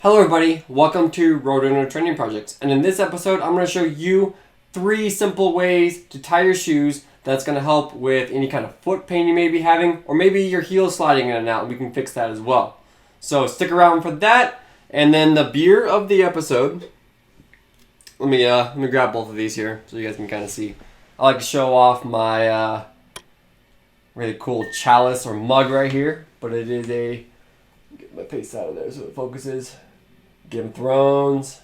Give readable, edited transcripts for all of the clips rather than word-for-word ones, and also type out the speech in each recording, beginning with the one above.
Hello everybody, welcome to Road Training Projects, and in this episode I'm going to show you 3 simple ways to tie your shoes that's going to help with any kind of foot pain you may be having, or maybe your heel sliding in and out, and we can fix that as well. So stick around for that, and then the beer of the episode, let me grab both of these here so you guys can kind of see. I like to show off my really cool chalice or mug right here, but it is a, get my face out of there so it focuses. Game of Thrones.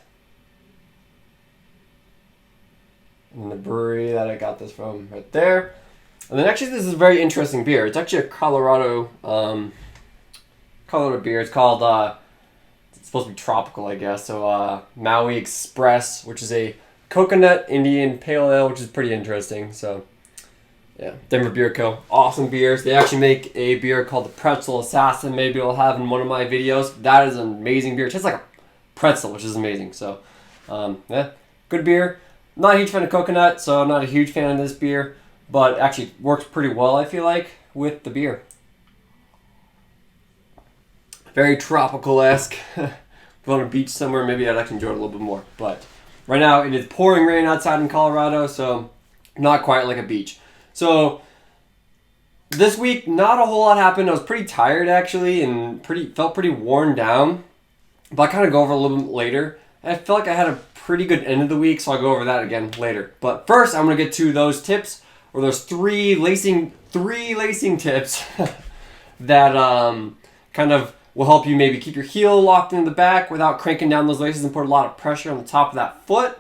And the brewery that I got this from right there. And then actually this is a very interesting beer. It's actually a Colorado beer. It's called it's supposed to be tropical, I guess. So Maui Express, which is a coconut Indian pale ale, which is pretty interesting. So yeah, Denver Beer Co. Awesome beers. They actually make a beer called the Pretzel Assassin. Maybe I'll have in one of my videos. That is an amazing beer. It tastes like a pretzel, which is amazing. So, yeah, good beer. Not a huge fan of coconut, so I'm not a huge fan of this beer, but actually works pretty well, I feel like, with the beer. Very tropical-esque. If we're on a beach somewhere, maybe I'd actually enjoy it a little bit more. But right now, it is pouring rain outside in Colorado, so not quite like a beach. So this week, not a whole lot happened. I was pretty tired, actually, and felt pretty worn down. But I'll kind of go over a little bit later. I feel like I had a pretty good end of the week, so I'll go over that again later. But first, I'm going to get to those tips, or those three lacing tips that kind of will help you maybe keep your heel locked in the back without cranking down those laces and put a lot of pressure on the top of that foot.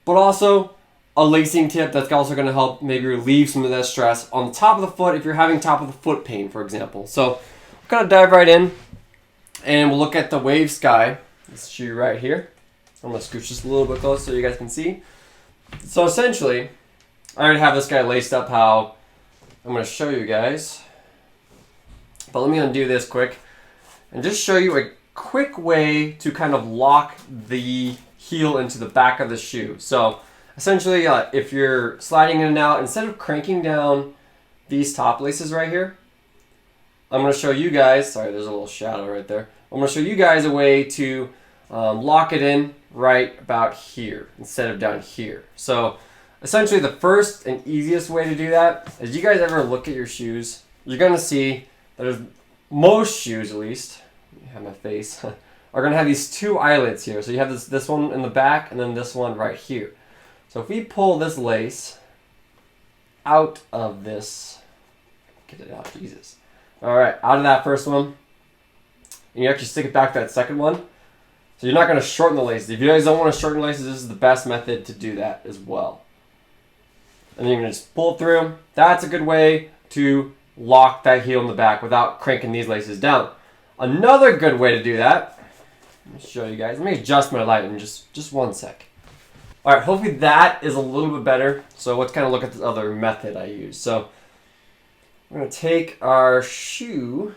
But also a lacing tip that's also going to help maybe relieve some of that stress on the top of the foot if you're having top of the foot pain, for example. So we're going to dive right in. And we'll look at the Wave Sky, this shoe right here. I'm going to scooch just a little bit closer so you guys can see. So essentially, I already have this guy laced up how I'm going to show you guys. But let me undo this quick and just show you a quick way to kind of lock the heel into the back of the shoe. So essentially, if you're sliding in and out, instead of cranking down these top laces right here, I'm going to show you guys, sorry, there's a little shadow right there. I'm going to show you guys a way to lock it in right about here instead of down here. So essentially the first and easiest way to do that is, you guys ever look at your shoes, you're going to see that most shoes, at least, let me have my face, are going to have these 2 eyelets here. So you have this one in the back and then this one right here. So if we pull this lace out of this, get it out, Jesus. Alright, out of that first one, and you actually stick it back to that second one. So you're not going to shorten the laces. If you guys don't want to shorten laces, this is the best method to do that as well. And then you're going to just pull it through. That's a good way to lock that heel in the back without cranking these laces down. Another good way to do that, let me show you guys. Let me adjust my light in just one sec. Alright, hopefully that is a little bit better. So let's kind of look at this other method I use. So we're going to take our shoe,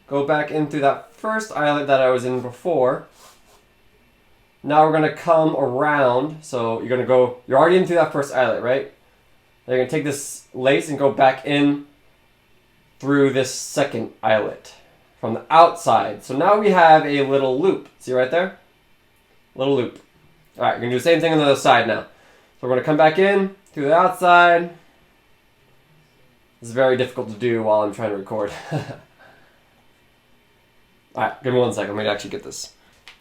go back in through that first eyelet that I was in before. Now we're going to come around. So you're already in through that first eyelet, right? Now you're going to take this lace and go back in through this second eyelet from the outside. So now we have a little loop. See right there? Little loop. All right, we're going to do the same thing on the other side now. So we're going to come back in through the outside. It's very difficult to do while I'm trying to record. Alright, give me one second. Let me actually get this.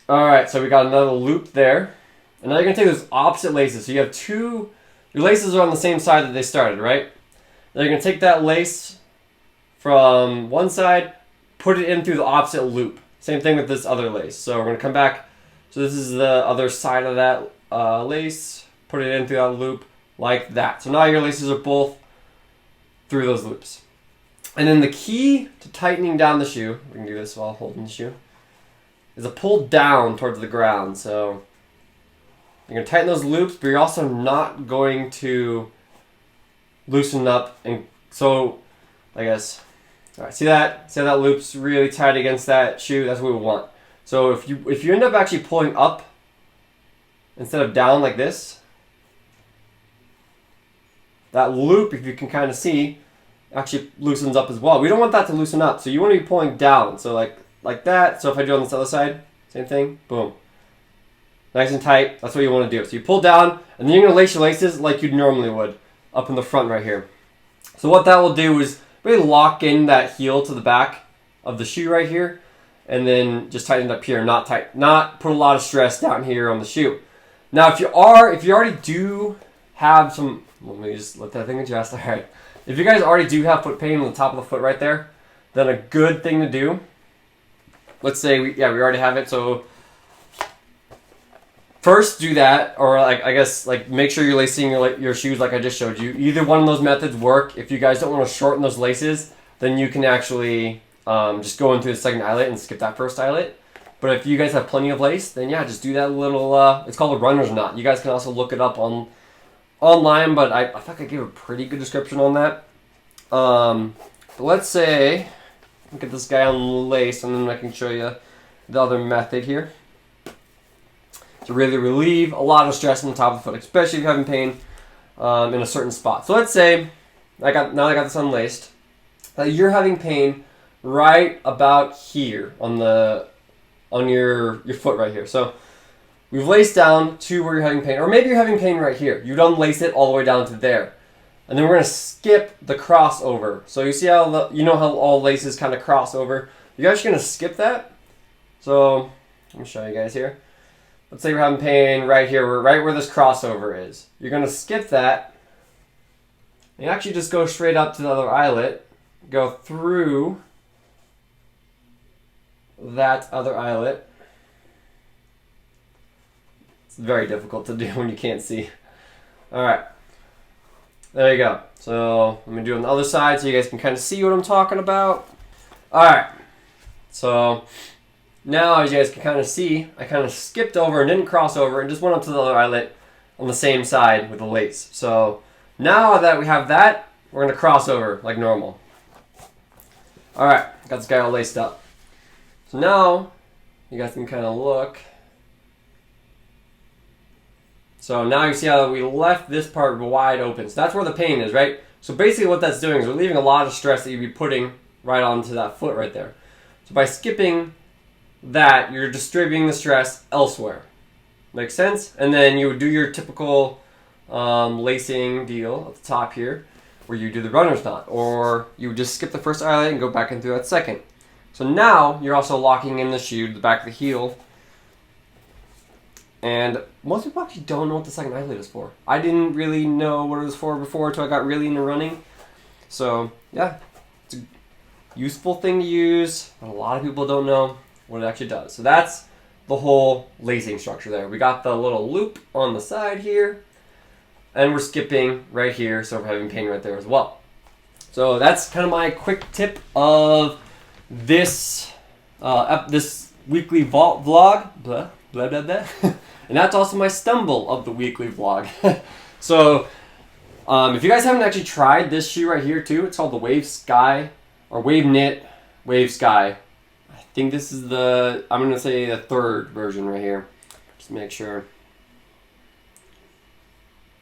Alright, so we got another loop there. And now you're going to take those opposite laces. So you have your laces are on the same side that they started, right? Now you're going to take that lace from one side, put it in through the opposite loop. Same thing with this other lace. So we're going to come back. So this is the other side of that lace. Put it in through that loop like that. So now your laces are both through those loops. And then the key to tightening down the shoe, we can do this while holding the shoe, is to pull down towards the ground. So you're going to tighten those loops, but you're also not going to loosen up. And so, I guess, all right, see that? See how that loop's really tight against that shoe? That's what we want. So if you end up actually pulling up instead of down like this, that loop, if you can kind of see, actually loosens up as well. We don't want that to loosen up, so you want to be pulling down. So like that. So if I do on this other side, Same thing, boom. Nice and tight, that's what you want to do. So you pull down, and then you're going to lace your laces like you normally would, up in the front right here. So what that will do is really lock in that heel to the back of the shoe right here, and then just tighten it up here, not put a lot of stress down here on the shoe. Now if you already do have some, let me just let that thing adjust, alright. If you guys already do have foot pain on the top of the foot right there, then a good thing to do, let's say we already have it, so first do that, or I guess make sure you're lacing your shoes like I just showed you. Either one of those methods work. If you guys don't want to shorten those laces, then you can actually just go into the second eyelet and skip that first eyelet. But if you guys have plenty of lace, then yeah, just do that little, it's called a runner's knot. You guys can also look it up online, but I think I gave a pretty good description on that. But let's say, get this guy on lace, and then I can show you the other method here to really relieve a lot of stress on the top of the foot, especially if you're having pain in a certain spot. So let's say, now I got this unlaced, you're having pain right about here on your foot right here. So we've laced down to where you're having pain, or maybe you're having pain right here. You've unlaced it all the way down to there. And then we're going to skip the crossover. So you see how how all laces kind of cross over? You're actually going to skip that. So let me show you guys here. Let's say you're having pain right here, right where this crossover is. You're going to skip that and actually just go straight up to the other eyelet, go through that other eyelet. It's very difficult to do when you can't see. Alright, there you go. So let me do it on the other side so you guys can kind of see what I'm talking about. Alright, so now as you guys can kind of see, I kind of skipped over and didn't cross over and just went up to the other eyelet on the same side with the lace. So now that we have that, we're going to cross over like normal. Alright, got this guy all laced up. So now you guys can kind of look. So now you see how we left this part wide open. So that's where the pain is, right? So basically what that's doing is we're leaving a lot of stress that you'd be putting right onto that foot right there. So by skipping that, you're distributing the stress elsewhere. Makes sense? And then you would do your typical lacing deal at the top here, where you do the runner's knot, or you would just skip the first eyelet and go back into that second. So now you're also locking in the shoe, the back of the heel. And most people actually don't know what the second eyelet is for. I didn't really know what it was for before until I got really into running. So yeah, it's a useful thing to use, but a lot of people don't know what it actually does. So that's the whole lacing structure there. We got the little loop on the side here, and we're skipping right here, so we're having pain right there as well. So that's kind of my quick tip of this this weekly vlog, blah, blah, blah, blah. And that's also my stumble of the weekly vlog. So if you guys haven't actually tried this shoe right here too, it's called the Wave Sky, or Waveknit Wave Sky. I think this is the, I'm going to say the third version right here. Just make sure.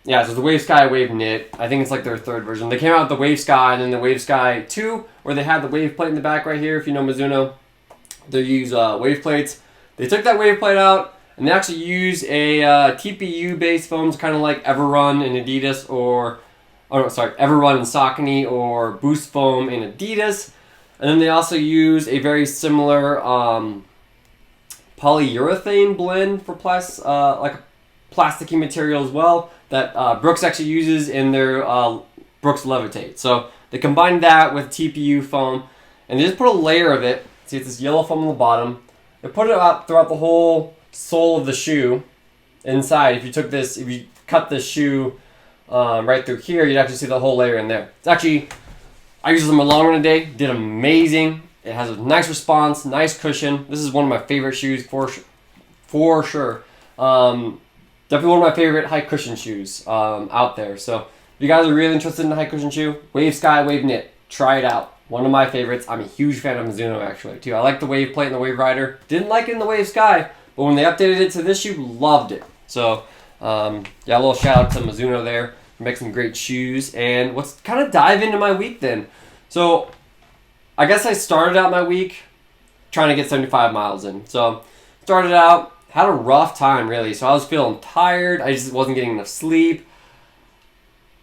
Yeah, so the Wave Sky Waveknit. I think it's like their third version. They came out with the Wave Sky and then the Wave Sky 2, where they had the wave plate in the back right here. If you know Mizuno, they use wave plates. They took that wave plate out, and they actually use a TPU-based foams, kind of like Everrun in Adidas, Everrun in Saucony, or Boost Foam in Adidas. And then they also use a very similar polyurethane blend for like a plasticky material as well that Brooks actually uses in their Brooks Levitate. So they combined that with TPU foam, and they just put a layer of it. See, it's this yellow foam on the bottom. They put it out throughout the whole sole of the shoe inside. If you cut this shoe right through here, you'd actually see the whole layer in there. It's actually, I used them a long run today, did amazing. It has a nice response, nice cushion. This is one of my favorite shoes for sure. Definitely one of my favorite high cushion shoes out there. So if you guys are really interested in a high cushion shoe, Wave Sky Waveknit, try it out. One of my favorites. I'm a huge fan of Mizuno actually too. I like the Wave Plate and the Wave Rider. Didn't like it in the Wave Sky, but when they updated it to this shoe, loved it. So yeah, a little shout out to Mizuno there. Make some great shoes. And let's kind of dive into my week then. So I guess I started out my week trying to get 75 miles in. So started out, had a rough time really. So I was feeling tired. I just wasn't getting enough sleep.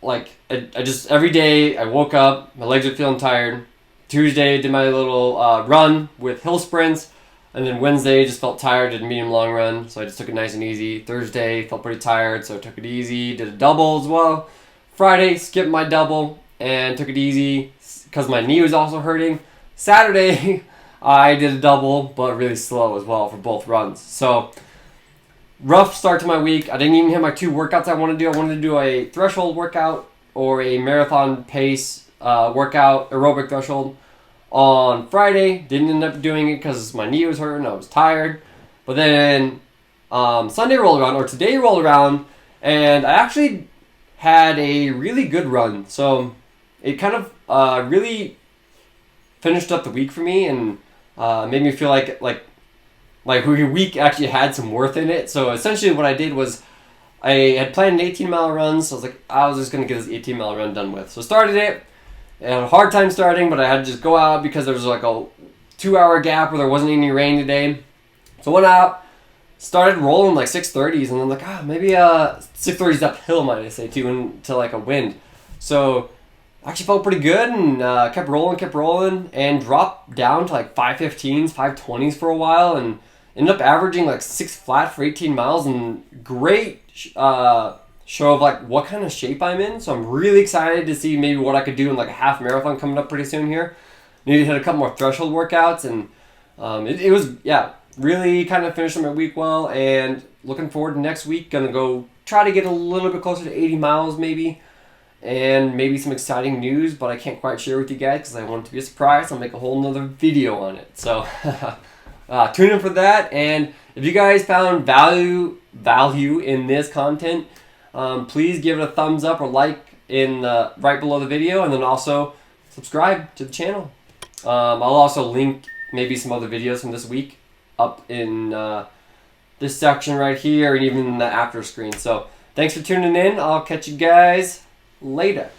Like I just every day I woke up, my legs were feeling tired. Tuesday did my little run with hill sprints, and then Wednesday just felt tired, did a medium long run, so I just took it nice and easy. Thursday felt pretty tired, so I took it easy, did a double as well. Friday skipped my double and took it easy because my knee was also hurting. Saturday I did a double, but really slow as well for both runs. So rough start to my week. I didn't even hit my 2 workouts I wanted to do. I wanted to do a threshold workout or a marathon pace workout, aerobic threshold, on Friday. Didn't end up doing it because my knee was hurting. I was tired. But then Sunday rolled around, or today rolled around, and I actually had a really good run. So it kind of really finished up the week for me and made me feel like the week actually had some worth in it. So essentially what I did was I had planned an 18-mile run, so I was like, I was just going to get this 18-mile run done with. So started it. I had a hard time starting, but I had to just go out because there was like a 2-hour gap where there wasn't any rain today. So went out, started rolling like 630s, and then like, maybe 630s uphill, might I say, too, into like a wind. So actually felt pretty good and kept rolling, and dropped down to like 515s, 520s for a while, and ended up averaging like 6 flat for 18 miles, and great show of like what kind of shape I'm in. So I'm really excited to see maybe what I could do in like a half marathon coming up pretty soon here. Need to hit a couple more threshold workouts, and it was, really kind of finishing my week well, and looking forward to next week. Gonna go try to get a little bit closer to 80 miles maybe, and maybe some exciting news, but I can't quite share with you guys because I want it to be a surprise. I'll make a whole nother video on it. So tune in for that, and if you guys found value in this content, please give it a thumbs up or like in right below the video, and then also subscribe to the channel. I'll also link maybe some other videos from this week up in this section right here, and even in the after screen. So thanks for tuning in. I'll catch you guys later.